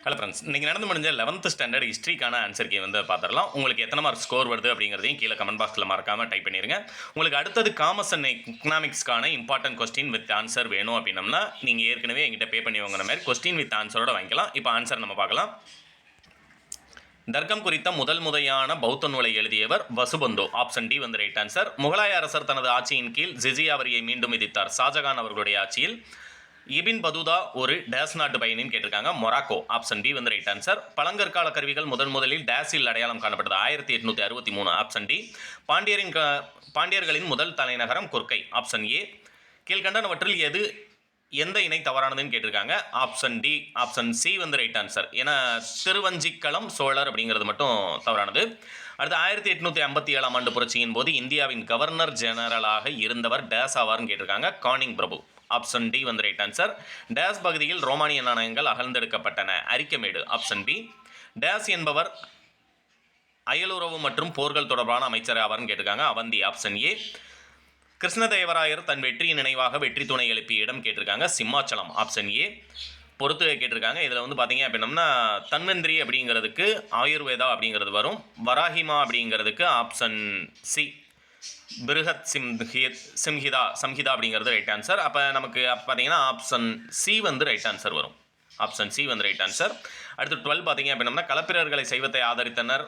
Hello friends, இன்றைக்கி நடந்து முடிஞ்ச 11th ஸ்டாண்டர்ட் ஹிஸ்ட்ரிக்கான ஆன்சர் கீ வந்து பார்த்துடலாம். உங்களுக்கு எத்தனை மார்க் ஸ்கோர் வருது அப்படிங்கிறதையும் கீழே கமெண்ட் பாக்ஸில் மறக்காமல் டைப் பண்ணிடுங்க. உங்களுக்கு அடுத்தது காமர்ஸ் அண்ட் எக்கனாமிக்ஸ்க்கான இம்பார்ட்டன்ட் கொஸ்டின் வித் ஆன்சர் வேணும் அப்படின்னம்னா நீங்கள் ஏற்கனவே எங்கிட்ட பே பண்ணி வாங்குற மாதிரி கொஸ்டின் வித் ஆன்சரோட வாங்கிக்கலாம். இப்போ ஆன்சர் நம்ம பார்க்கலாம். தர்க்கம் குறித்த முதல் முறையான பௌத்த நூலை எழுதியவர் வசுபந்து. ஆப்ஷன் டி வந்து ரைட் ஆன்சர். முகலாய அரசர் தனது ஆட்சியின் கீழ் ஜிசியா வரியை மீண்டும் விதித்தார். ஷாஜகான் அவர்களுடைய ஆட்சியில். இபின் பதூதா ஒரு டேஸ் நாட்டு பயணின்னு கேட்டிருக்காங்க. மொராக்கோ. ஆப்ஷன் பி வந்து ரைட் ஆன்சர். பழங்கற்கால கருவிகள் முதலில் டேஸில் அடையாளம் காணப்பட்டது. 1863. Option D. பாண்டியர்களின் முதல் தலைநகரம் கொர்க்கை. Option A. கீழ்கண்டனவற்றில் எந்த இணை தவறானதுன்னு கேட்டிருக்காங்க. Option D. ஆப்ஷன் சி வந்து ரைட் ஆன்சர். ஏன்னா திருவஞ்சிக்களம் சோழர் அப்படிங்கிறது மட்டும் தவறானது. அடுத்து 1857 ஆண்டு புரட்சியின் போது இந்தியாவின் கவர்னர் ஜெனரலாக இருந்தவர் டேஸ் ஆவார்னு கேட்டிருக்காங்க. கானிங் பிரபு. ஆப்ஷன் டி வந்து ரைட் ஆன்சர். டேஸ் பகுதியில் ரோமானிய நாணயங்கள் அகழ்ந்தெடுக்கப்பட்டன. அரிக்கமேடு. Option B. டேஸ் என்பவர் அயலுறவு மற்றும் போர்கள் தொடர்பான அமைச்சர் ஆவார்னு கேட்டிருக்காங்க. அவந்தி. Option A. கிருஷ்ணதேவராயர் தன் வெற்றியின் நினைவாக வெற்றி துணை எழுப்பிய இடம் கேட்டிருக்காங்க. சிம்மாச்சலம். Option A. பொறுத்து கேட்டிருக்காங்க. இதில் வந்து பார்த்தீங்க அப்படின்னம்னா தன்வந்திரி அப்படிங்கிறதுக்கு ஆயுர்வேதா அப்படிங்கிறது வரும். வராஹிமா அப்படிங்கிறதுக்கு ஆப்ஷன் சி. பிருகத் சம்ஹிதா அப்படிங்கிறது ரைட் ஆன்சர். அப்போ நமக்கு பார்த்தீங்கன்னா ஆப்ஷன் சி வந்து ரைட் ஆன்சர் வரும். ஆப்ஷன் சி வந்து ரைட் ஆன்சர். அடுத்து 12 பார்த்தீங்க அப்படின்னா களப்பிரர்களை சைவத்தை ஆதரித்தனர்.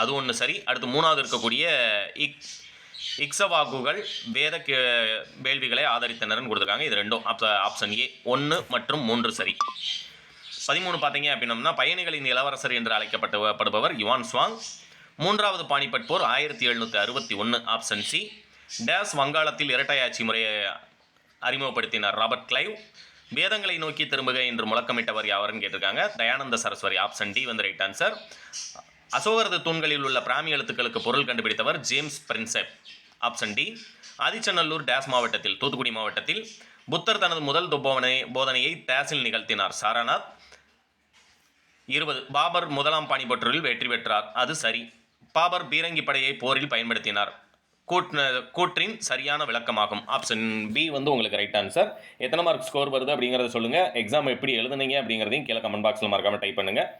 அது ஒன்று சரி. அடுத்து 3வது இருக்கக்கூடிய இக்ஸவாகுகள் வேத வேள்விகளை ஆதரித்தனர்னு கொடுத்துருக்காங்க. இது ரெண்டும் ஆப்ஷன் ஏ 1 மற்றும் 3 சரி. 13 பார்த்தீங்க அப்படின்னம்னா பயணிகளின் இளவரசர் என்று அழைக்கப்படுபவர் யுவான் ஸ்வாங். 3வது பானிபட் போர் 1761. Option C. டேஸ் வங்காளத்தில் இரட்டையாட்சி முறையை அறிமுகப்படுத்தினார். Robert Clive. வேதங்களை நோக்கி திரும்புக என்று முழக்கமிட்டவர் யாவருன்னு கேட்டிருக்காங்க. தயானந்த சரஸ்வதி. ஆப்ஷன் டி வந்து ரைட் ஆன்சர். அசோகரது தூண்களில் உள்ள பிராமி எழுத்துக்களுக்கு பொருள் கண்டுபிடித்தவர் James Prinsep. Option D. Adichanallur டேஸ் மாவட்டத்தில் தூத்துக்குடி மாவட்டத்தில். புத்தர் தனது முதல் போதனையை டேஸில் நிகழ்த்தினார். சாரநாத். 20 பாபர் முதலாம் பானிபட்டரில் வெற்றி பெற்றார். அது சரி. பாபர் பீரங்கி படையை போரில் பயன்படுத்தினார். கூற்றின் சரியான விளக்கமாகும். ஆப்ஷன் பி வந்து உங்களுக்கு ரைட் ஆன்சர். எத்தனை மார்க் ஸ்கோர் வருது அப்படிங்கிறத சொல்லுங்கள். எக்ஸாம் எப்படி எழுதுனீங்க அப்படிங்கிறதையும் கீழே கமெண்ட் பாக்ஸில் மறக்காமல் டைப் பண்ணுங்கள்.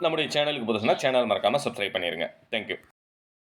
நம்முடைய சேனலுக்கு புதுசுனா சேனல் மறக்காமல் சப்ஸ்கிரைப் பண்ணிடுங்க. தேங்க்யூ.